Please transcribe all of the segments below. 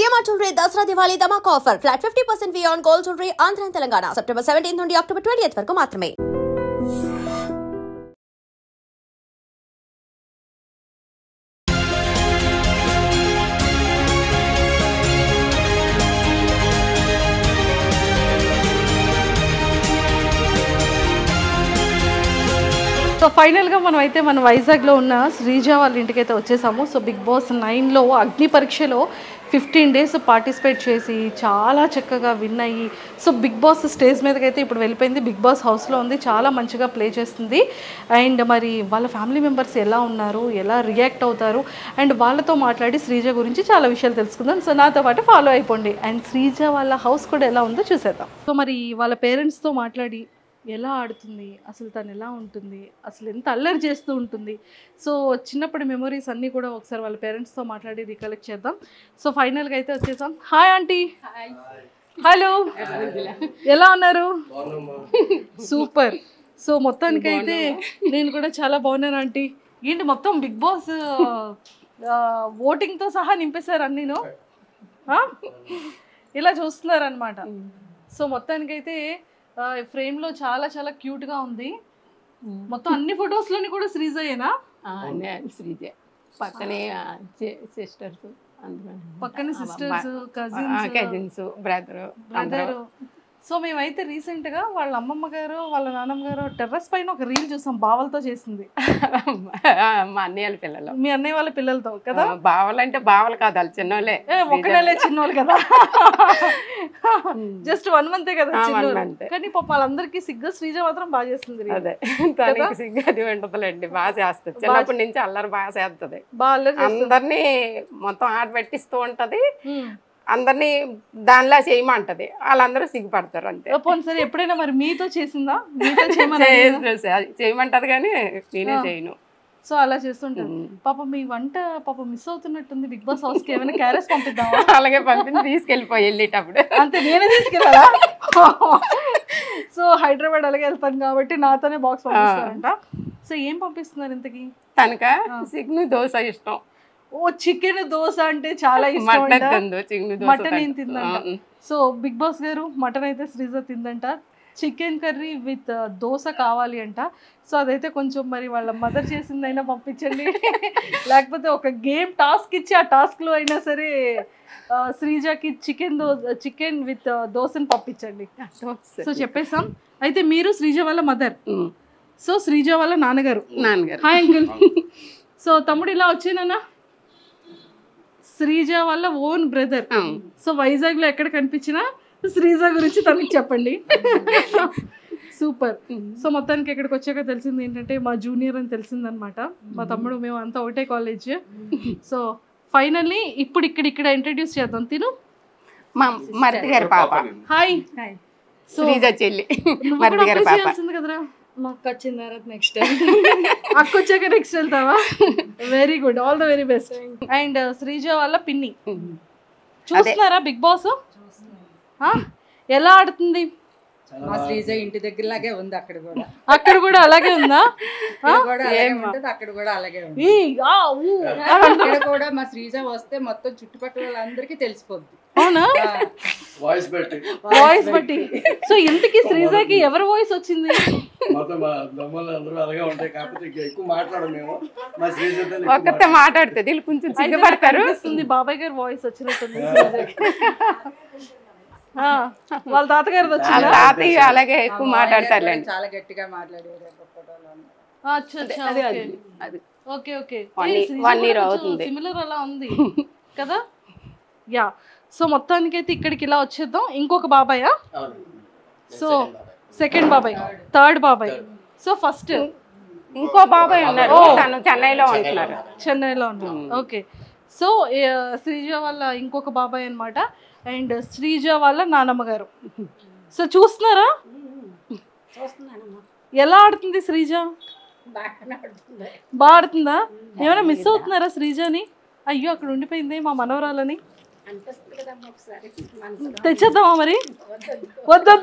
CMR jewellery Dasara Diwali Dhamaka offer flat 50% on gold jewellery Andhra Telangana September 17 నుండి October 20 వరకు మాత్రమే. So ఫైనల్గా మనం అయితే మన వైజాగ్లో ఉన్న శ్రీజ వాళ్ళ ఇంటికి అయితే వచ్చేసాము. సో బిగ్ బాస్ 9లో అగ్ని పరీక్షలో 15 days పార్టిసిపేట్ చేసి చాలా చక్కగా విన్ అయ్యి సో బిగ్ బాస్ స్టేజ్ మీదకి అయితే ఇప్పుడు వెళ్ళిపోయింది. బిగ్ బాస్ హౌస్లో ఉంది, చాలా మంచిగా ప్లే చేస్తుంది. అండ్ మరి వాళ్ళ ఫ్యామిలీ మెంబర్స్ ఎలా ఉన్నారు, ఎలా రియాక్ట్ అవుతారు, అండ్ వాళ్ళతో మాట్లాడి శ్రీజ గురించి చాలా విషయాలు తెలుసుకుందాం. సో నాతో పాటు ఫాలో అయిపోండి. అండ్ శ్రీజ వాళ్ళ హౌస్ కూడా ఎలా ఉందో చూసేద్దాం. సో మరి వాళ్ళ పేరెంట్స్తో మాట్లాడి ఎలా ఆడుతుంది, అసలు తను ఎలా ఉంటుంది, అసలు ఎంత అల్లరి చేస్తూ ఉంటుంది, సో చిన్నప్పటి మెమొరీస్ అన్నీ కూడా ఒకసారి వాళ్ళ పేరెంట్స్తో మాట్లాడి రికలెక్ట్ చేద్దాం. సో ఫైనల్గా అయితే వచ్చేసాం. Hi aunty. హలో, ఎలా ఉన్నారు? సూపర్. సో మొత్తానికి అయితే నేను కూడా చాలా బాగున్నాను ఆంటీ. ఏంటి మొత్తం బిగ్ బాస్ ఓటింగ్తో సహా నింపేశారు అన్నీను, ఇలా చూస్తున్నారనమాట. సో మొత్తానికైతే ఫ్రేమ్లో చాలా చాలా క్యూట్గా ఉంది. మొత్తం అన్ని ఫొటోస్లోని కూడా శ్రీజయేనా? శ్రీజే. పక్కనే సిస్టర్స్, పక్కనే సిస్టర్స్, కజిన్స్, బ్రదరు. సో మేమైతే రీసెంట్గా వాళ్ళ అమ్మమ్మ గారు వాళ్ళ నాన్నమ్మ గారు టెర్రస్ పైన ఒక రీల్ చూసాం, బావలతో చేసింది. మా అన్నయ్య పిల్లలు. మీ అన్నయ్య వాళ్ళ పిల్లలతో కదా? బావలు అంటే బావలు కాదు, వాళ్ళు చిన్నోళ్ళే. ఒక నెలే చిన్నోళ్ళు కదా, జస్ట్ 1 month కదా. కానీ పాప వాళ్ళందరికీ సిగ్గు, శ్రీజ మాత్రం బాగా చేస్తుంది. అదే తనకి సిగ్గు అది ఉంటుందిలేండి, బాగా చేస్తుంది. చిన్నప్పటి నుంచి అల్లరి బాగా చేస్తుంది, అందరినీ మొత్తం ఆట పెట్టిస్తూ ఉంటది, అందరినీ దానిలా చేయమంటది, వాళ్ళందరూ సిగ్గుపడతారు అంతే. సరే ఎప్పుడైనా మరి మీతో చేసిందా? చేయమంటది కానీ నేనే చేయను. సో అలా చేస్తుంటాను. పాప మీ వంట పాప మిస్ అవుతున్నట్టుంది బిగ్ బాస్ హౌస్ కి, ఏమైనా క్యారెస్ పంపిద్దామా? అలాగే తీసుకెళ్ళిపోయి వెళ్ళేటప్పుడు అంతే, నేనే తీసుకెళ్ళాలా? సో హైదరాబాద్ అలాగే వెళ్తాను కాబట్టి నాతోనే బాక్స్ పంపిస్తారంట. సో ఏం పంపిస్తున్నారు ఇంతకి? తనక చికెన్ దోశ ఇష్టం. ఓ చికెన్ దోశ అంటే చాలా ఇష్టం. మటన్ ఏం తిందంట. సో బిగ్ బాస్ గారు మటన్ అయితే శ్రీజ తిందంట, చికెన్ కర్రీ విత్ దోశ కావాలి అంట. సో అదైతే కొంచెం మరి వాళ్ళ మదర్ చేసిందైనా పంపించండి, లేకపోతే ఒక గేమ్ టాస్క్ ఇచ్చి ఆ టాస్క్లో అయినా సరే శ్రీజకి చికెన్ విత్ దోశని పంపించండి. సో చెప్పేసాం. అయితే మీరు శ్రీజ వాళ్ళ మదర్, సో శ్రీజ వాళ్ళ నాన్నగారు. Hi uncle. సో తమ్ముడు ఇలా వచ్చేనా? శ్రీజ వాళ్ళ ఓన్ బ్రదర్. సో వైజాగ్లో ఎక్కడ కనిపించినా శ్రీజ గురించి తనకి చెప్పండి. సూపర్. సో మొత్తానికి ఇక్కడికి వచ్చాక తెలిసింది ఏంటంటే మా జూనియర్ అని తెలిసిందనమాట. మా తమ్ముడు, మేము అంతా ఒకటే కాలేజ్. సో ఫైనల్లీ ఇప్పుడు ఇక్కడ ఇంట్రడ్యూస్ చేద్దాం. తిను మా మరిది గారి పాప. హాయ్. శ్రీజ చెల్లి, మరిది గారి పాప. కదరా, మా అక్క వచ్చిన తర్వాత నెక్స్ట్ అక్క వచ్చాక నెక్స్ట్ వెళ్తావా? Very good, all the very best. And Sreeja వాళ్ళ పిన్ని. చూస్తున్నారా బిగ్ బాస్? ఎలా ఆడుతుంది? మా శ్రీజ ఇంటి దగ్గరలాగే ఉంది, అక్కడ కూడా అలాగే ఉందా? అక్కడ కూడా అలాగే ఉంది. అక్కడ కూడా మా శ్రీజ వస్తే మొత్తం చుట్టుపక్కల వాళ్ళందరికీ తెలిసిపోద్ది. అవునా? వాయిస్ బట్టి. సో ఇంతకీ శ్రీజకి ఎవరి వాయిస్ వచ్చింది? ఒక్కతే మాట్లాడుతుంది, కొంచెం సిగ్గుపడతారు. బాబాయ్ గారు వాయిస్ వచ్చినట్టుంది. వాళ్ళ తాతగారు వచ్చింది, తాతయ్య అలాగే ఎక్కువ మాట్లాడతారు, చాలా గట్టిగా మాట్లాడారు. ఓకే ఓకే, 1 year అవుతుంది. సిమిలర్ అలా ఉంది కదా. యా. సో మొత్తానికి అయితే ఇక్కడికి ఇలా వచ్చేద్దాం. ఇంకొక బాబాయా? సో సెకండ్ బాబాయ్, థర్డ్ బాబాయ్. సో ఫస్ట్ ఇంకో బాబాయ్ ఉన్నారు, తను చెన్నైలో ఉంటున్నారు. చెన్నైలో ఉన్నారు. ఓకే. సో శ్రీజ వాళ్ళ ఇంకొక బాబాయ్ అనమాట. అండ్ శ్రీజ వాళ్ళ నానమ్మ గారు. సో చూస్తున్నారా ఎలా ఆడుతుంది శ్రీజ? బాగా ఆడుతుందా? ఏమైనా మిస్ అవుతున్నారా శ్రీజని? అయ్యో అక్కడ ఉండిపోయింది మా మనవరాలని. తెచ్చేద్దామా మరి? వద్దా,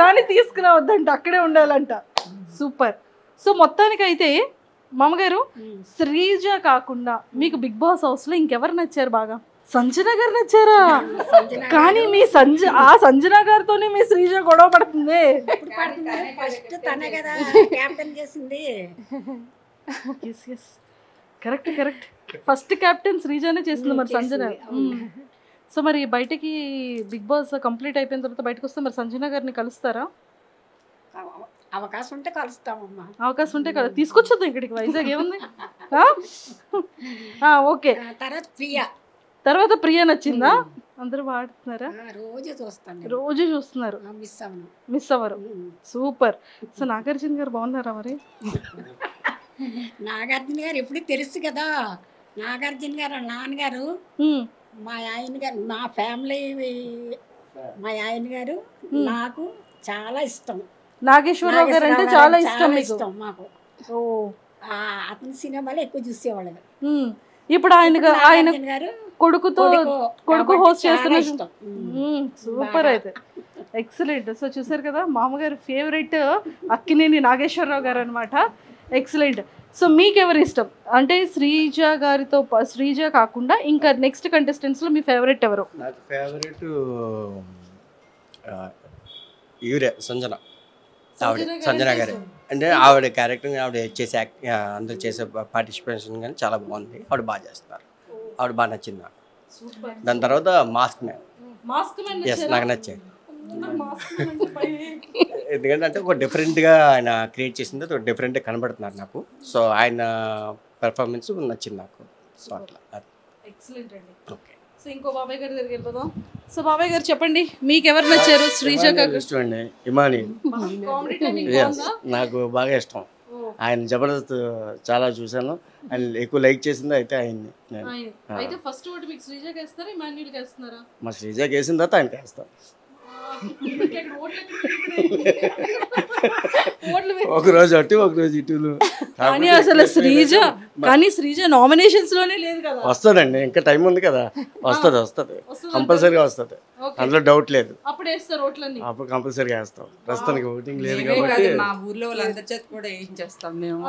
కానీ తీసుకురావద్దంట, అక్కడే ఉండాలంట. సూపర్. సో మొత్తానికి అయితే మామగారు శ్రీజ కాకుండా మీకు బిగ్ బాస్ హౌస్ లో ఇంకెవరు నచ్చారు బాగా? సంజన గారు నచ్చారా? కానీ మీ సంజన గారితోనే మీ శ్రీజ గొడవ పడుతుంది. ఫస్ట్ తనే కదా క్యాప్టెన్ చేసింది. కరెక్ట్ ఫస్ట్ క్యాప్టెన్ శ్రీజానే చేసింది మరి సంజన. సో మరి బయటకి బిగ్ బాస్ కంప్లీట్ అయిపోయిన తర్వాత బయటకు వస్తే మరి సంజన గారిని కలుస్తారా? అవకాశం ఉంటే కలుస్తామమ్మా. అవకాశం ఉంటే తీసుకొచ్చేద్దాం ఇక్కడికి, వైజాగ్ ఏముంది. ఓకే, తర్వాత ప్రియా నచ్చిందా? అందరూ వాడుతున్నారా? రోజు చూస్తున్నారు, మిస్ అవ్వరు. సూపర్. సో నాగార్జున గారు బాగున్నారా మరి? నాగార్జున గారు ఎప్పుడు తెలుసు కదా. నాగార్జున గారు నాన్నగారు, మా ఆయన గారు, మా ఫ్యామిలీ, మా ఆయన గారు నాకు చాలా ఇష్టం. నాగేశ్వరరావు గారు అంటే చాలా ఇష్టం మాకు. అతని సినిమాలు ఎక్కువ చూసేవాళ్ళు. ఇప్పుడు ఆయన కొడుకు హోస్ట్ చేస్తున్న ఇష్టం. సూపర్, అయితే ఎక్సలెంట్. సో చూసారు కదా, మామగారు ఫేవరెట్ అక్కినేని నాగేశ్వరరావు గారు అనమాట. ఎక్సలెంట్. సో మీకు ఎవరు ఇష్టం అంటే శ్రీజ కాకుండా ఇంకా నెక్స్ట్ కంటెస్టెంట్స్ లో మీ ఫేవరెట్ ఎవరు? నాకు ఫేవరెట్ ఈవిడే సంజన గారు. అంటే ఆవిడ క్యారెక్టర్, ఆవిడ చేసే అందరూ చేసే పార్టిసిపేషన్ కానీ చాలా బాగుంది. ఆవిడ బాగా చేస్తున్నారు, ఆవిడ బాగా నచ్చింది నాకు. దాని తర్వాత మాస్క్ మ్యాన్, ఎస్ నాకు నచ్చాయి. ఎందుకంటే అంటే ఒక డిఫరెంట్గా ఆయన క్రియేట్ చేసింది, ఒక డిఫరెంట్గా కనబడుతున్నారు నాకు. సో ఆయన పెర్ఫార్మెన్స్ నచ్చింది నాకు. సో అట్లా ఎక్సలెంట్ అండి. ఓకే, సో ఇంకో బాబాయ్ గారి దగ్గరికి వెళ్ళిపోదాం. సో బాబాయ్ గారు చెప్పండి, మీకు ఎవరు నచ్చారు? శ్రీజ ఇష్టం అండి, ఇమాని నాకు బాగా ఇష్టం. ఆయన జబర్దస్త్ చాలా చూసాను, ఆయన ఎక్కువ లైక్ చేసింది అయితే ఆయన్ని. అయితే ఫస్ట్ ఓటు మీకు శ్రీజకి వేస్తారా, ఇమాన్యుల్కి వేస్తున్నారా? మా శ్రీజకి వేసిన తర్వాత ఆయనకి వేస్తాం. ఒక రోజు అటు ఒక రోజు ఇటు. కానీ అసలు శ్రీజ నామినేషన్స్ లోనే లేదు కదా. వస్తుందండి, ఇంకా టైం ఉంది కదా. వస్తుంది కంపల్సరీగా వస్తుంది, అందులో డౌట్ లేదు. అప్పుడు కంపల్సరీగా వేస్తాం. ప్రస్తుతానికి ఓటింగ్ లేదు కాబట్టి మా ఊర్లో వాళ్ళందరి చేత కూడా ఏం చేస్తాం మేము.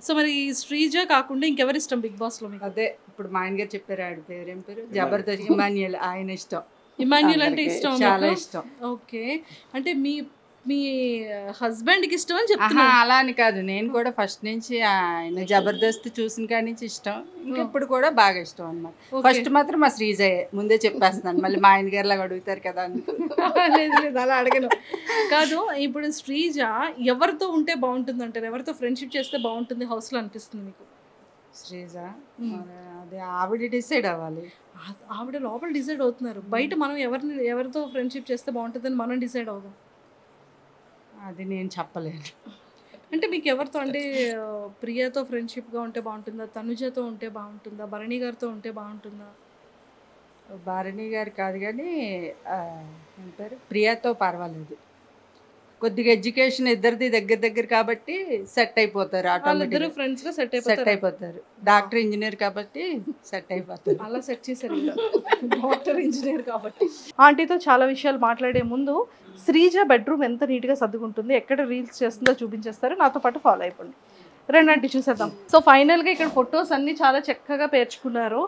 సో మరి శ్రీజ కాకుండా ఇంకెవరు ఇష్టం బిగ్ బాస్ లో మీకు? అదే ఇప్పుడు మా ఆయన గారు చెప్పారు, ఆవిడ పేరు ఏం పేరు, జబర్దస్త్ ఇమాన్యుయల్. ఆయన ఇష్టం, ఇమాన్యుల్ అంటే ఇష్టం, చాలా ఇష్టం. ఓకే, అంటే మీ హస్బెండ్ కి ఇష్టం అని చెప్తున్నా. అలా అని కాదు, నేను కూడా ఫస్ట్ నుంచి ఆయన జబర్దస్త్ చూసిన కాడి నుంచి ఇష్టం, ఇంకా ఇప్పుడు కూడా బాగా ఇష్టం అన్నమాట. ఫస్ట్ మాత్రం మా శ్రీజయే, ముందే చెప్పేస్తున్నాను, మళ్ళీ మా ఆయన గారిలాగా అడుగుతారు కదా. లేదు అలా అడగను. కాదు, ఇప్పుడు శ్రీజ ఎవరితో ఉంటే బాగుంటుంది అంటారు? ఎవరితో ఫ్రెండ్షిప్ చేస్తే బాగుంటుంది హౌస్ లో అనిపిస్తుంది మీకు? శ్రీజ అదే ఆవిడ డిసైడ్ అవ్వాలి. ఆవిడ లోపల డిసైడ్ అవుతున్నారు, బయట మనం ఎవరితో ఫ్రెండ్షిప్ చేస్తే బాగుంటుందని మనం డిసైడ్ అవుదాం. అది నేను చెప్పలేను. అంటే మీకు ఎవరితో, అంటే ప్రియతో ఫ్రెండ్షిప్గా ఉంటే బాగుంటుందా, తనుజతో ఉంటే బాగుంటుందా, భరణి గారితో ఉంటే బాగుంటుందా? భరణి గారు కాదు కానీ ఏం పేరు, ప్రియాతో పర్వాలేదు. కొద్దిగా ఎడ్యుకేషన్ ఇద్దరిది దగ్గర కాబట్టి సెట్ అయిపోతారు, ఆటోమేటిక్ ఫ్రెండ్స్ గా సెట్ అయిపోతారు. డాక్టర్ ఇంజనీర్ కాబట్టి సెట్ అయిపోతారు. అలా సెట్ చేశారు డాక్టర్ ఇంజనీర్ కాబట్టి. ఆంటీతో చాలా విషయాలు మాట్లాడే ముందు శ్రీజ బెడ్రూమ్ ఎంత నీట్గా సర్దుకుంటుంది, ఎక్కడ రీల్స్ చేస్తుందో చూపించేస్తారు, నాతో పాటు ఫాలో అయిపోండి. రెండంటి చూసేద్దాం. సో ఫైనల్గా ఇక్కడ ఫొటోస్ అన్నీ చాలా చక్కగా పేర్చుకున్నారు.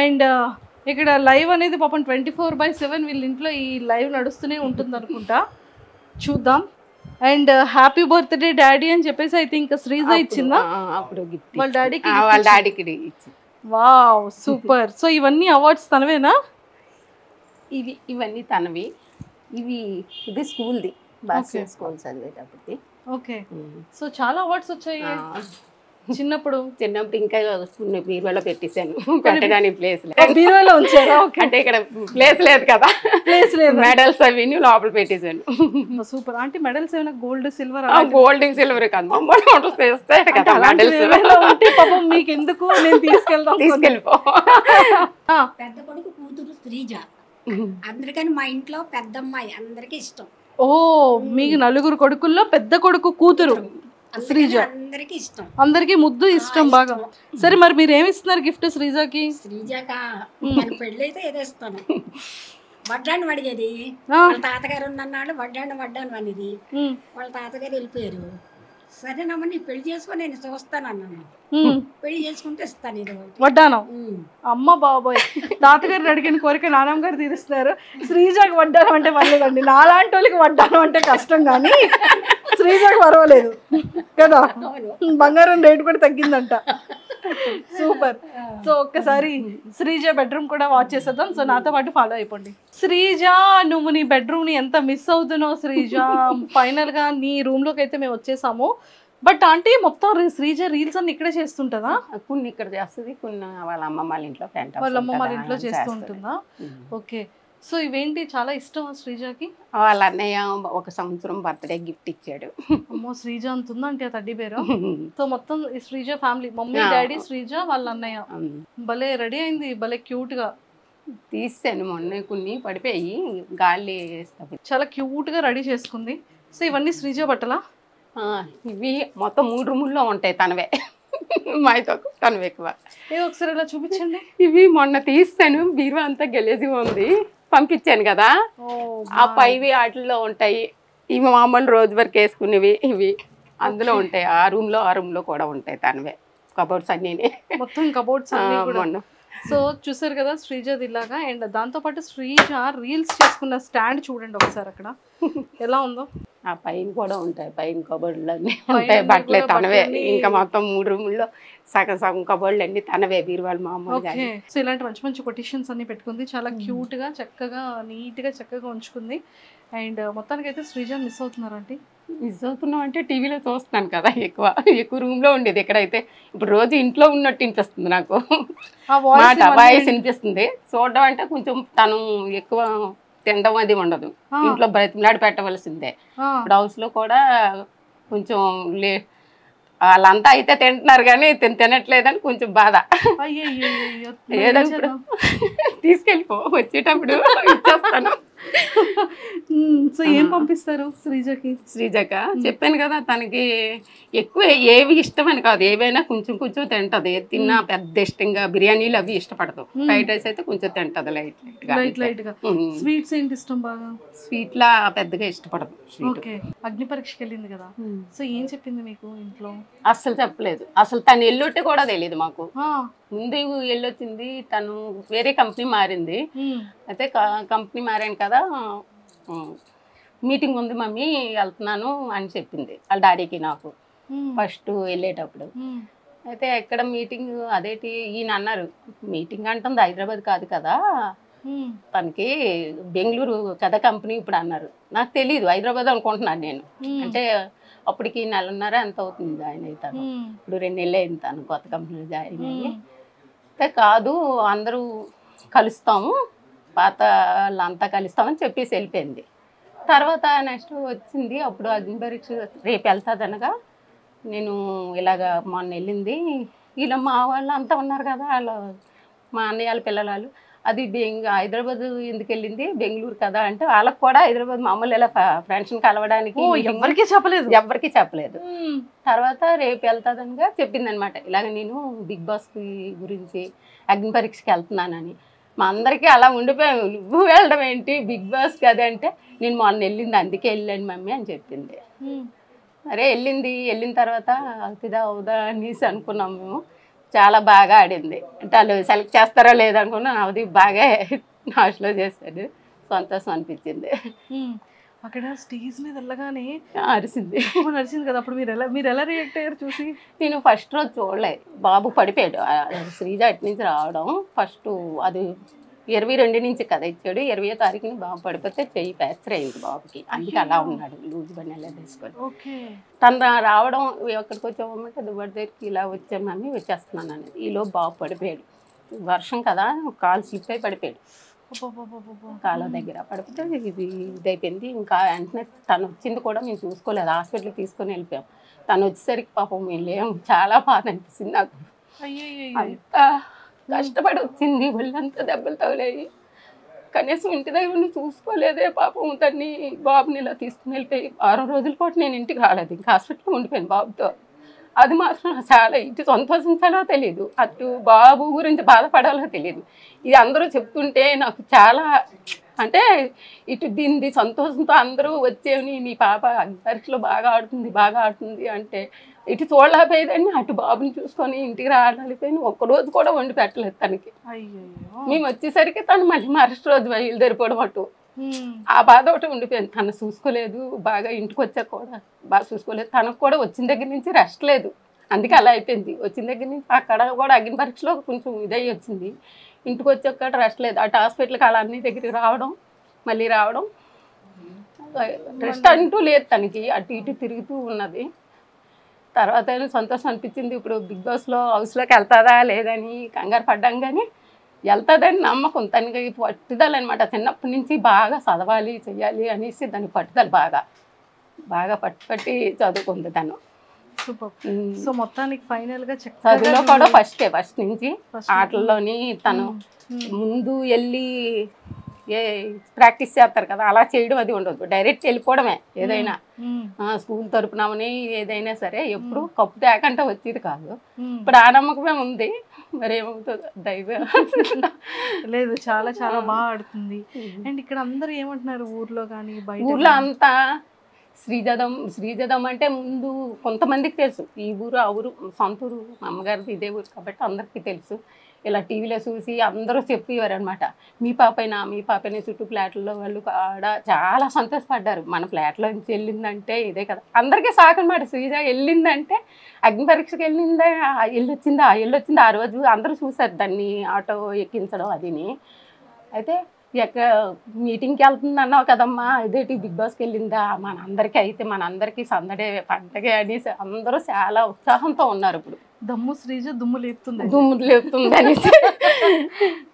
అండ్ ఇక్కడ లైవ్ అనేది పాపం 24/7 వీళ్ళ ఇంట్లో ఈ లైవ్ నడుస్తూనే ఉంటుంది అనుకుంటా, చూద్దాం. అండ్ హ్యాపీ బర్త్డే డాడీ అని చెప్పేసి అయితే ఇంకా శ్రీజ ఇచ్చిందా వాళ్ళ డాడీకి? Wow, super. సో ఇవన్నీ అవార్డ్స్ తనవేనా? ఇవన్నీ తనవి. ఇది స్కూల్ది, బాస్కెట్ స్కూల్ చదివేటప్పటికి. ఓకే, సో చాలా అవార్డ్స్ వచ్చాయి చిన్నప్పుడు. ఇంకా బీరువాలో పెట్టేశాను, పెట్టడానికి ప్లేస్ బీరువాలో ఉంచారా? అంటే ఇక్కడ ప్లేస్ లేదు కదా, ప్లేస్ లేదు. మెడల్స్ అవి లోపల పెట్టేశాను. సూపర్. అంటే మెడల్స్ ఏమైనా గోల్డ్ సిల్వర్? గోల్డ్ సిల్వర్ కాదు, మమ్మల్ని చేస్తే కదా మెడల్స్. పాపం మీకు ఎందుకు, నేను తీసుకెళ్ళిపో. పెద్ద కొడుకు కూతురు శ్రీజ, అందరికని మా ఇంట్లో పెద్ద అమ్మాయి, అందరికి ఇష్టం. ఓ, మీకు నలుగురు కొడుకుల్లో పెద్ద కొడుకు కూతురు శ్రీజ, అందరికి ఇష్టం, అందరికి ముద్దు ఇష్టం బాగా. సరే మరి మీరు ఏమి ఇస్తున్నారు గిఫ్ట్ శ్రీజకి? శ్రీజకా పెళ్ళి అయితే ఏదో ఇస్తాను. వడ్డాను అడిగేది, వాళ్ళ తాతగారు ఉన్నన్నాళ్ళు వడ్డాను అనేది, వాళ్ళ తాతగారు వెళ్ళిపోయారు. సరేనమ్మా నీ పెళ్లి చేసుకొని నేను చూస్తాను అన్నాను. పెళ్లి చేసుకుంటే ఇస్తాను ఇది వడ్డానం. అమ్మ బాబోయ్, తాతగారిని అడిగిన కోరిక నానమ్మ గారు తీరుస్తున్నారు. శ్రీజాకి వడ్డానం అంటే పర్లేదండి, నాలాంటి వాళ్ళకి వడ్డానం అంటే కష్టం, కానీ శ్రీజాకి పర్వాలేదు కదా, బంగారం రేటు కూడా తగ్గిందంట. సూపర్. సో ఒక్కసారి శ్రీజ బెడ్రూమ్ కూడా వాచ్ చేసేద్దాం. సో నాతో పాటు ఫాలో అయిపోండి. శ్రీజ, నువ్వు నీ బెడ్రూమ్ ని ఎంత మిస్ అవుతున్నావు శ్రీజ. ఫైనల్ గా నీ రూమ్ లోకి అయితే మేము వచ్చేసాము. బట్ ఆంటీ మొత్తం శ్రీజ రీల్స్ అన్ని ఇక్కడే చేస్తుంటదా? కొన్ని ఇక్కడ చేస్తుంది, కొన్ని వాళ్ళ అమ్మమ్మ వాళ్ళ ఇంట్లో, వాళ్ళ అమ్మమ్మ వాళ్ళ ఇంట్లో చేస్తూ ఉంటుందా? ఓకే. సో ఇవేంటి చాలా ఇష్టం శ్రీజకి? వాళ్ళ అన్నయ్య 1 సంవత్సరం బర్త్డే గిఫ్ట్ ఇచ్చాడు. అమ్మో, శ్రీజ అంటుందా అంటే తడ్డీ పేరు. సో మొత్తం Sreeja family, mummy daddy Sreeja వాళ్ళ అన్నయ్య. భలే రెడీ అయింది, భలే క్యూట్ గా తీసాను మొన్న, కొన్ని పడిపోయి గాలి చాలా క్యూట్ గా రెడీ చేసుకుంది. సో ఇవన్నీ శ్రీజ బట్టలా? ఇవి మొత్తం 3 రూముల్లో ఉంటాయి తనవే, మాతో తనవే ఎక్కువ. ఒకసారి ఇలా చూపించండి. ఇవి మొన్న తీస్తాను, బీరువా అంతా గెలేజిగా ఉంది, పంపించాను కదా, ఆ పైవి వాటిల్లో ఉంటాయి. ఇవి మామూలు రోజు వరకు వేసుకునేవి, ఇవి అందులో ఉంటాయి. ఆ రూమ్ లో కూడా ఉంటాయి తనవే కబోర్డ్స్ అన్నీ, మొత్తం కబోర్డ్స్ అన్నీ కూడా. సో చూసారు కదా శ్రీజది ఇలాగా. అండ్ దాంతోపాటు శ్రీజ రీల్స్ చేసుకున్న స్టాండ్ చూడండి ఒకసారి అక్కడ ఎలా ఉందో. ఆ పైన కూడా ఉంటాయి, పైన కబోర్డులు అన్నీ ఉంటాయి, బట్టలే తనవే. ఇంకా మొత్తం 3 రూముల్లో సగం కబోర్డులు అన్ని తనవే, బీరువాళ్ళు మామూలుగా. సో ఇలాంటి మంచి మంచి కొటేషన్స్ అన్ని పెట్టుకుంది, చాలా క్యూట్ గా చక్కగా నీట్ గా చక్కగా ఉంచుకుంది. అండ్ మొత్తానికి అయితే శ్రీజ మిస్ అవుతున్నారు అంటే? మిస్ అవుతున్నాం అంటే టీవీలో చూస్తున్నాను కదా, ఎక్కువ రూమ్ లో ఉండేది. ఎక్కడైతే ఇప్పుడు రోజు ఇంట్లో ఉన్నట్టు వినిపిస్తుంది నాకు, మాట వాయిస్ వినిపిస్తుంది. చూడడం అంటే కొంచెం తను ఎక్కువ తినడం అది ఉండదు, ఇంట్లో బ్రతిమలాడి పెట్టవలసిందే. ఇప్పుడు హౌస్ లో కూడా కొంచెం వాళ్ళంతా అయితే తింటున్నారు కానీ తినట్లేదని కొంచెం బాధ. ఏదప్పుడు తీసుకెళ్ళిపో, వచ్చేటప్పుడు ఇచ్చేస్తాను. సో ఏం పంపిస్తారు శ్రీజకి? శ్రీజక చెప్పాను కదా, తనకి ఎక్కువ ఏవి ఇష్టం అని కాదు, ఏవైనా కొంచెం తింటది. తిన్నా పెద్ద ఇష్టంగా బిర్యానీలు అవి ఇష్టపడదు. ఫ్రైడ్ రైస్ అయితే కొంచెం తింటది లైట్ గా. స్వీట్స్ ఏంటి ఇష్టం బాగా? స్వీట్ లా పెద్దగా ఇష్టపడదు. అగ్ని పరీక్షకి వెళ్ళింది కదా, సో ఏం చెప్పింది మీకు ఇంట్లో? అస్సలు చెప్పలేదు, అసలు తను ఎల్లొట్టే కూడా తెలియదు మాకు. ముందు వెళ్ళొచ్చింది, తను వేరే కంపెనీ మారింది. అయితే కంపెనీ మారాను కదా, మీటింగ్ ఉంది మమ్మీ వెళ్తున్నాను అని చెప్పింది వాళ్ళ డాడీకి నాకు ఫస్ట్ వెళ్ళేటప్పుడు. అయితే ఎక్కడ మీటింగ్, అదేంటి ఈయన అన్నారు, మీటింగ్ అంటుంది హైదరాబాద్ కాదు కదా, తనకి బెంగళూరు కదా కంపెనీ ఇప్పుడు అన్నారు. నాకు తెలియదు, హైదరాబాద్ అనుకుంటున్నాను నేను. అంటే అప్పటికి 1.5 ఎంత అవుతుంది జాయిన్ అవుతాను, ఇప్పుడు 2 నెలలు అయింది తను కొత్త కంపెనీలో జాయిన్ అయ్యి. అయితే కాదు అందరూ కలుస్తాము, పాత వాళ్ళంతా కలుస్తామని చెప్పేసి వెళ్ళిపోయింది. తర్వాత నెక్స్ట్ వచ్చింది, అప్పుడు అగ్ని పరీక్ష రేపు వెళ్తుంది అనగా నేను ఇలాగ మొన్న వెళ్ళింది, వీళ్ళ మా వాళ్ళు అంతా ఉన్నారు కదా, వాళ్ళు మా అన్నయ్య వాళ్ళ పిల్లలు, అది హైదరాబాద్ ఎందుకు వెళ్ళింది, బెంగళూరు కదా అంటే వాళ్ళకి కూడా హైదరాబాద్ మామూలు ఇలా ఫ్రెండ్స్ని కలవడానికి ఎవరికి చెప్పలేదు. తర్వాత రేపు వెళ్తాదనిగా చెప్పింది అనమాట. ఇలాగ నేను బిగ్ బాస్ గురించి అగ్ని పరీక్షకి వెళ్తున్నానని. మా అందరికీ అలా ఉండిపోయాము, నువ్వు వెళ్ళడం ఏంటి బిగ్ బాస్ కదా అంటే, నేను మొన్న వెళ్ళింది అందుకే వెళ్ళాను మమ్మీ అని చెప్పింది. అరే వెళ్ళిన తర్వాత అవుతుందా అవుదా అనేసి అనుకున్నాం మేము. చాలా బాగా ఆడింది, అంటే వాళ్ళు సెలెక్ట్ చేస్తారా లేదనుకున్నా, అది బాగా నాశలో చేశాడు, సంతోషం అనిపించింది. అక్కడ స్టేజ్ మీద వెళ్ళగానే అరిసింది కదా, అప్పుడు మీరు ఎలా రియాక్ట్ అయ్యారు చూసి? నేను ఫస్ట్ రోజు చూడలేదు, బాబు పడిపోయాడు. శ్రీజ అటు నుంచి రావడం ఫస్ట్, అది 22 నుంచి కదా ఇచ్చాడు, 20వ తారీఖుని బాబు పడిపోతే చెయ్యి ఫ్రాక్చర్ అయింది బాబుకి, అందుకే అలా ఉన్నాడు లూజ్ బనెలా తీసుకొని. తను రావడం ఎక్కడికి వచ్చామంటే దుబ్బడి దగ్గరికి ఇలా వచ్చామని వచ్చేస్తున్నాను. ఈలో బాబు పడిపోయాడు, వర్షం కదా కాలు స్లిప్ అయి పడిపోయాడు, కాలువ దగ్గర పడిపోతే ఇదైపోయింది. ఇంకా వెంటనే తను వచ్చింది కూడా మేము చూసుకోలేదు, హాస్పిటల్కి తీసుకొని వెళ్ళిపోయాం. తను వచ్చేసరికి పాపం మేము లేము, చాలా బాధ అనిపిస్తుంది నాకు. అంత కష్టపడి వచ్చింది, ఒళ్ళంతా దెబ్బలు తగిలాయి, కనీసం ఇంటి దగ్గర చూసుకోలేదే పాపం. తన్ని బాబుని ఇలా తీసుకుని వెళ్ళిపోయి 6 రోజుల పాటు నేను ఇంటికి రాలేదు, ఇంకా హాస్పిటల్లో ఉండిపోయాను బాబుతో. అది మాత్రం చాలా ఇటు సంతోషించాలో తెలియదు, అటు బాబు గురించి బాధపడాలో తెలియదు. ఇది అందరూ చెప్తుంటే నాకు చాలా అంటే ఇటు దీన్ని సంతోషంతో అందరూ వచ్చేవి నీ పాప పరీక్షలో బాగా ఆడుతుంది అంటే ఇటు చూడలేకపోయేదాన్ని, అటు బాబుని చూసుకొని ఇంటికి రాలేకపోయిన ఒక్కరోజు కూడా వండి పెట్టలేదు తనకి. మేము వచ్చేసరికి తను మళ్ళీ మరుసటి రోజు బయలుదేరిపోవడం అటు ఆ బాధ ఒకటి ఉండిపోయింది. తను చూసుకోలేదు, బాగా ఇంటికి వచ్చాక కూడా బాగా చూసుకోలేదు. తనకు కూడా వచ్చిన దగ్గర నుంచి రెస్ట్ లేదు, అందుకే అలా అయిపోయింది. వచ్చిన దగ్గర నుంచి అక్కడ కూడా అగ్ని పరీక్షలో కొంచెం ఇదై వచ్చింది, ఇంటికి వచ్చాక రెస్ట్ లేదు. అటు హాస్పిటల్కి అలా అన్ని దగ్గరికి రావడం మళ్ళీ రావడం, రెస్ట్ అంటూ లేదు తనకి, అటు ఇటు తిరుగుతూ ఉన్నది. తర్వాత సంతోషం అనిపించింది. ఇప్పుడు బిగ్ బాస్లో హౌస్లోకి వెళ్తుందా లేదని కంగారు పడ్డాం, కానీ వెళ్తుందని నమ్మకం. తనకి పట్టుదల అనమాట, చిన్నప్పటి నుంచి బాగా చదవాలి చెయ్యాలి అనేసి దాని పట్టుదల బాగా పట్టి చదువుకుంది తను. సో మొత్తానికి ఫైనల్ గా చదువులో కూడా ఫస్ట్ నుంచి ఆటల్లోని తను ముందు వెళ్ళి ప్రాక్టీస్ చేస్తారు కదా, అలా చేయడం అది ఉండదు, డైరెక్ట్ వెళ్ళిపోవడమే. ఏదైనా స్కూల్ తరపునమని ఏదైనా సరే ఎప్పుడు కప్పు తేకంటే వచ్చేది కాదు. ఇప్పుడు ఆ నమ్మకమే ఉంది, మరి ఏమవుతుందో దైవం. లేదు చాలా చాలా బాగా ఆడుతుంది. అండ్ ఇక్కడ అందరూ ఏమంటున్నారు ఊర్లో కానీ బయట ఊర్లో అంతా శ్రీజదం అంటే ముందు కొంతమందికి తెలుసు, ఈ ఊరు ఆ ఊరు సొంత ఊరు, మా అమ్మగారిది ఇదే ఊరు కాబట్టి అందరికీ తెలుసు. ఇలా టీవీలో చూసి అందరూ చెప్పేవారు అనమాట, మీ పాపైనా చుట్టూ ఫ్లాట్లలో వాళ్ళు ఆడ చాలా సంతోషపడ్డారు. మన ఫ్లాట్లో నుంచి వెళ్ళిందంటే ఇదే కదా, అందరికీ సాకు అనమాట. శ్రీజ వెళ్ళిందంటే అగ్ని పరీక్షకి వెళ్ళొచ్చిందా ఆ రోజు అందరూ చూసారు దాన్ని, ఆటో ఎక్కించడం అదిని. అయితే ఎక్కడ మీటింగ్కి వెళ్తుంది అన్నావు కదమ్మా, ఇదేంటి బిగ్ బాస్కి వెళ్ళిందా, మనందరికీ సందడే పండగే అనేసి అందరూ చాలా ఉత్సాహంతో ఉన్నారు. ఇప్పుడు శ్రీజ దుమ్ము లేపుతుంది అనేసి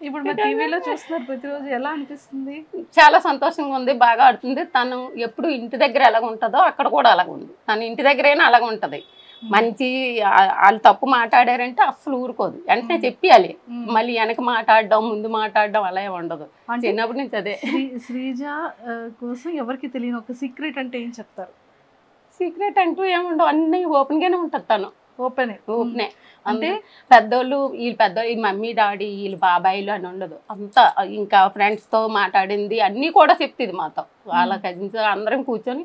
ఇప్పుడు మా టీవీలో చూస్తున్నారు ప్రతిరోజు, ఎలా అనిపిస్తుంది? చాలా సంతోషంగా ఉంది, బాగా ఆడుతుంది. తను ఎప్పుడు ఇంటి దగ్గర ఎలాగ ఉంటుందో అక్కడ కూడా అలాగ ఉంది. తను ఇంటి దగ్గరైనా అలాగ ఉంటుంది. మంచి వాళ్ళు తప్పు మాట్లాడారంటే అస్సలు ఊరుకోదు, వెంటనే చెప్పాలి. మళ్ళీ వెనక మాట్లాడడం ముందు మాట్లాడడం అలా ఉండదు. చిన్నప్పటి నుంచి అదే. శ్రీజ కోసం ఎవరికి తెలియని ఒక సీక్రెట్ అంటే ఏం చెప్తారు? సీక్రెట్ అంటూ ఏముండవు, అన్నీ ఓపెన్గానే ఉంటుంది. తను ఓపెనే అంటే పెద్దోళ్ళు వీళ్ళు మమ్మీ డాడీ వీళ్ళు బాబాయిలు అని ఉండదు. అంతా ఇంకా ఫ్రెండ్స్తో మాట్లాడింది అన్నీ కూడా చెప్తుంది మాతో. వాళ్ళ కజిన్స్ అందరం కూర్చొని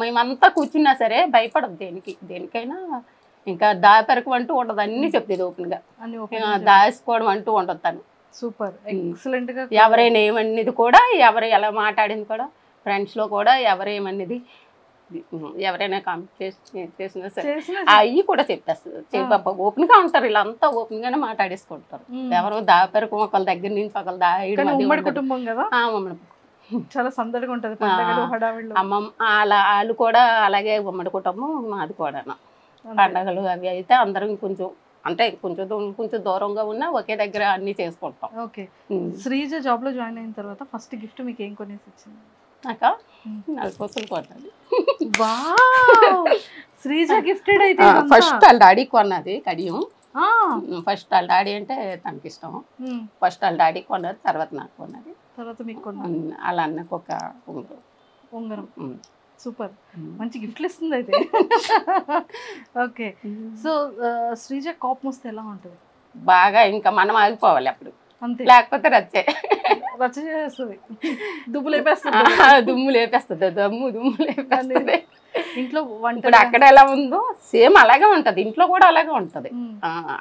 మేమంతా కూర్చున్నా సరే భయపడదు దేనికైనా. ఇంకా దాపెరకు అంటూ ఉండదు, అన్నీ చెప్తుంది ఓపెన్గా. దాచుకోవడం అంటూ ఉండదు తను. సూపర్ ఎక్సలెంట్ గా. ఎవరైనా ఏమన్నది కూడా, ఎవరు ఎలా మాట్లాడింది కూడా, ఫ్రెండ్స్లో కూడా ఎవరేమన్నది ఎవరైనా కాంపిటీషన్ చేసినా సరే అవి కూడా చెప్పేస్తుంది. ఓపెన్ గా ఉంటారు, వీళ్ళంతా ఓపెన్ గానే మాట్లాడేసుకుంటారు. ఎవరు దాపెరకు ఒకళ్ళ దగ్గర నుంచి ఒకళ్ళు దాయడం. కుటుంబం కదా, చాలా సందడిగా ఉంటది పండగలు హడావిడిలో. వాళ్ళు కూడా అలాగే ఉమ్మడి కుటుంబం మాది కూడా. పండగలు అవి అయితే అందరం కొంచెం దూరంగా ఉన్నా ఒకే దగ్గర అన్ని చేసుకుంటాం. ఓకే. శ్రీజ జాబ్ లో జాయిన్ అయిన తర్వాత ఫస్ట్ గిఫ్ట్ మీకు ఏం కొనేసి వచ్చింది? నాకా 4 పూసలు కొన్నది. శ్రీజ గిఫ్టెడ్ అయితే ఫస్ట్ వాళ్ళ డాడీ కొన్నది కడియం. ఫస్ట్ వాళ్ళ డాడీ అంటే తనకి ఇష్టం. ఫస్ట్ వాళ్ళ డాడీ కొన్నది, తర్వాత నాకు కొన్నది, తర్వాత మీకు కొన్నది. అలా అన్నకు ఒక ఉంగరం. సూపర్, మంచి గిఫ్ట్లు ఇస్తుంది అయితే. ఓకే. సో శ్రీజ కోపం వస్తే ఎలా ఉంటుంది? బాగా ఇంకా మనం ఆగిపోవాలి అప్పుడు, అంతే, లేకపోతే రచ్చ చేస్తుంది, దుమ్ము లేపేస్తుంది. దుమ్ము లేపేస్తుంది. ఇంట్లో ఇప్పుడు అక్కడ ఎలా ఉందో సేమ్ అలాగే ఉంటది, ఇంట్లో కూడా అలాగే ఉంటది.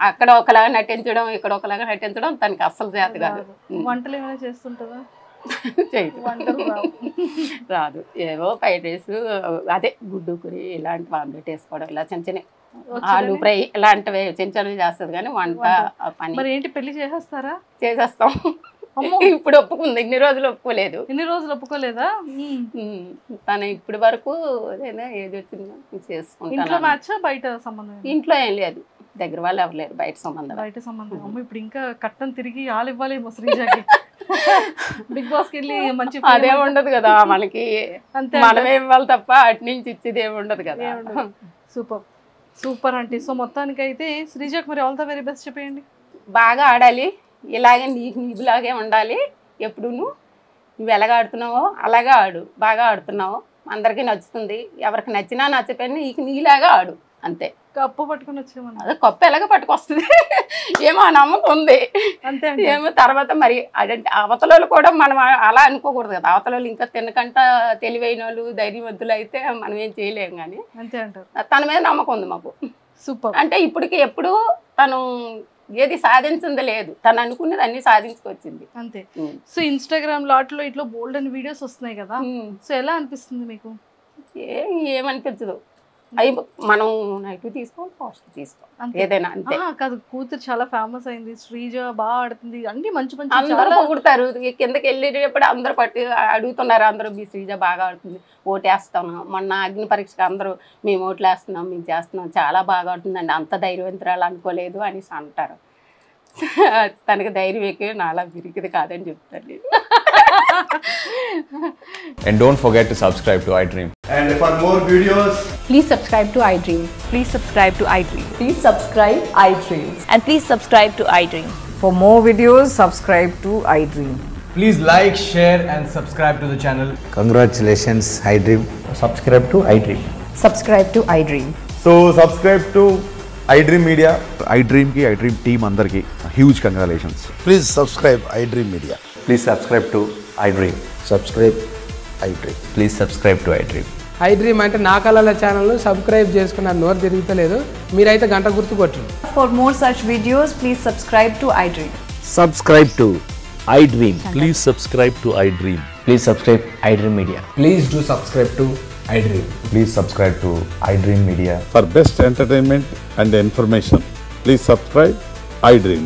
అక్కడ ఒకలాగా నటించడం, ఇక్కడ ఒకలాగా నటించడం తనకి అస్సలు చేత కాదు. వంటలు ఏమైనా చేస్తుంటుందా? రాదు. ఏవో ఫ్రైడ్ రైస్, అదే గుడ్డు కూరి, ఇలాంటి ఆమ్లెట్ వేసుకోవడం, ఇలా చిన్న చిన్న ఆలు ఫ్రై ఇలాంటివి చిన్న చిన్నవి చేస్తుంది. కానీ వంట పని ఏంటి, పెళ్లి చేసేస్తారా? చేసేస్తాం. ఇప్పుడు ఒప్పుకుంది, ఇన్ని రోజులు ఒప్పుకోలేదు. ఒప్పుకోలేదా? తను ఇప్పటి వరకు ఏది వచ్చిందో చేసుకుంటాను. బయట సంబంధం ఇంట్లో ఏం లేదు, దగ్గర వాళ్ళు ఎవరు బయట సంబంధం. ఇప్పుడు ఇంకా కట్టం తిరిగి ఆలు ఇవ్వాలేమో శ్రీజకి. బిగ్ బాస్ కి వెళ్ళి మంచి అదే ఉండదు కదా మనకి, మనమే ఇవ్వాలి తప్ప అటు నుంచి ఇచ్చేది ఏమి ఉండదు కదా. సూపర్ అంటే. సో మొత్తానికి అయితే శ్రీజకి మరి ఆల్ ద వెరీ బెస్ట్ చెప్పేయండి. బాగా ఆడాలి, ఇలాగే నీకులాగే ఉండాలి. ఎప్పుడు నువ్వు ఎలాగ ఆడుతున్నావో అలాగే ఆడు, బాగా ఆడుతున్నావు, అందరికీ నచ్చుతుంది. ఎవరికి నచ్చినా నచ్చపోయినా నీలాగా ఆడు, అంతే. కప్పు పట్టుకొని వచ్చేమన్నా అదే కప్పు ఎలాగ పట్టుకొస్తుంది ఏమో నమ్మకం ఉంది. అంతే ఏమో తర్వాత మరి అదంటే అవతలలో కూడా మనం అలా అనుకోకూడదు కదా. అవతలలో ఇంకా తినకంట తెలివైన వాళ్ళు ధైర్యవంతులు అయితే మనం ఏం చేయలేము. కానీ అంతే అంటారు. తన మీద నమ్మకం ఉంది మాకు. సూపర్. అంటే ఇప్పటికి ఎప్పుడు తను ఏది సాధించింది లేదు, తను అనుకున్నది అన్ని సాధించుకొచ్చింది అంతే. సో ఇన్స్టాగ్రామ్ లాట్లో ఇట్లా బోల్డ్ అని వీడియోస్ వస్తున్నాయి కదా, సో ఎలా అనిపిస్తుంది మీకు? ఏమనిపించదు. అవి మనం నెగిటివ్ తీసుకోవాలి, పాజిటివ్ తీసుకోవాలి, ఏదైనా అంతే. కాదు, కూతురు చాలా ఫేమస్ అయింది, శ్రీజ బాగా ఆడుతుంది, అన్ని మంచి మంచి అందరూ పొగుడతారు. కిందకి వెళ్ళేటప్పుడు అందరూ అడుగుతున్నారు, అందరూ మీ శ్రీజ బాగా ఆడుతుంది, ఓటేస్తాను. మొన్న అగ్ని పరీక్షకు అందరూ మేము ఓట్లు వేస్తున్నాం, మేము చేస్తున్నాం, చాలా బాగా ఆడుతుందండి, అంత ధైర్యవంతురాలు అనుకోలేదు అనేసి అంటారు. తనకి ధైర్యం ఎక్కువ, నాలా విరిగిది కాదని చెప్తాను. And don't forget to subscribe to iDream. And for more videos, please subscribe to iDream. Please subscribe to iDream. Please subscribe iDream. And please subscribe to iDream. For more videos, subscribe to iDream. please like, share and subscribe to the channel. Congratulations, iDream. Subscribe to iDream. Subscribe to iDream. So subscribe to iDream Media. iDream ki iDream team andarki huge congratulations. Please subscribe iDream Media. Please subscribe to iDream. Subscribe iDream. Please subscribe to iDream. iDream అంటే నా కళల channel subscribe చేసుకున్నారు, నోరు తిరుగుతలేదు, మీరైతే గంట గుర్తు కొట్టండి. For more such videos, please subscribe to iDream. Subscribe to iDream. Please subscribe to iDream. Please subscribe iDream Media. Please do subscribe to iDream. Please subscribe to iDream Media. For best entertainment and information, please subscribe iDream.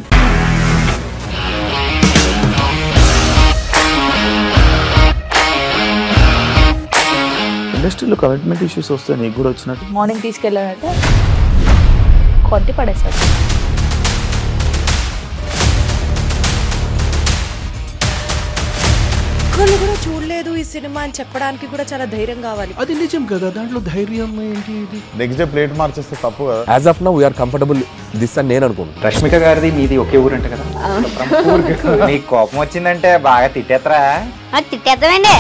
ఇండస్ట్రీలో commitment issues వస్తే నీకు కూడా వచ్చినట్టు morning తీసుకెళ్ళానంటే కొట్టి పడేసాడు. ఒక్కళ్ళు కూడా చూడలేదు ఈ సినిమా అని చెప్పడానికి కూడా చాలా ధైర్యం కావాలి. అది నిజం కదా, దాంట్లో ధైర్యం ఏంటి? నెక్స్ట్ డే ప్లేట్ మార్చేస్తే తప్పు కదా. As of now we are comfortable this అని నేను అనుకుంటున్నాను. రష్మిక గారిది మీది ఒకే ఊరు అంట కదా. నీకు కోపం వచ్చిందంటే బాగా తిట్టేత్తరా? తిట్టేద్దామండి.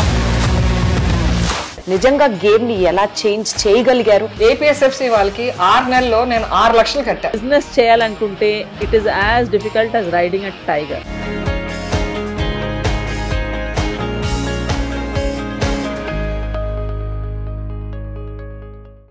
నిజంగా గేమ్ ని ఎలా చేంజ్ చేయగలిగారు? ఏపీఎస్ఎఫ్సి వాళ్ళకి 6 నెలల్లో నేను 6 లక్షలు కట్టా. బిజినెస్ చేయాలనుకుంటే it is as difficult as riding a tiger.